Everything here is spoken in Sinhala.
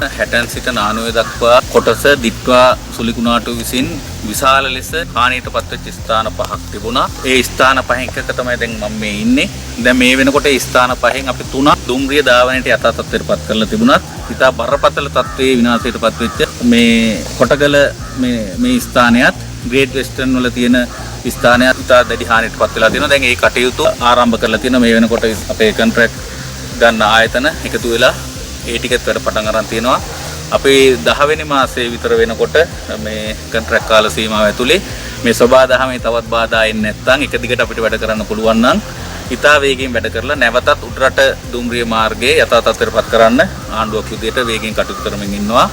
60 සිට 90 දක්වා කොටස දිට්වා සුලිකුණාටු විසින් විශාල ලෙස හානියට පත්වෙච්ච ස්ථාන 5ක් තිබුණා. ඒ ස්ථාන 5න් එකක තමයි දැන් මම මේ ඉන්නේ. දැන් මේ වෙනකොට ඒ ස්ථාන 5න් අපි 3ක් දුම්රිය ධාවනයට යථා තත්ත්වයටපත් කරලා තිබුණත් ඉතා බරපතල තත්ත්වයේ විනාශයටපත් වෙච්ච මේ කොටගල මේ ස්ථානයත් ග්‍රේට් වෙස්ටර්න් වල තියෙන ස්ථානයත් ඉතා දැඩි හානියටපත් වෙලා තියෙනවා. දැන් ඒ කටයුතු ආරම්භ කරලා තියෙනවා. මේ වෙනකොට අපේ කොන්ට්‍රැක්ට් ගන්න ආයතන එකතු වෙලා ඒ ටිකත් වැඩ පටන් අරන් තියෙනවා. අපි 10 වෙනි මාසයේ විතර වෙනකොට මේ කොන්ට්‍රැක්ට් කාල සීමාව ඇතුලේ මේ සබාදහමේ තවත් බාධා එන්නේ නැත්නම් එක දිගට අපිට වැඩ කරන්න පුළුවන් නම් ඉතා වේගයෙන් වැඩ කරලා නැවතත් උඩරට දුම්රිය මාර්ගයේ යථා තත්ත්වයටපත් කරන්න ආණ්ඩුවක් විදියට වේගයෙන් කටයුතු කරමින් ඉන්නවා.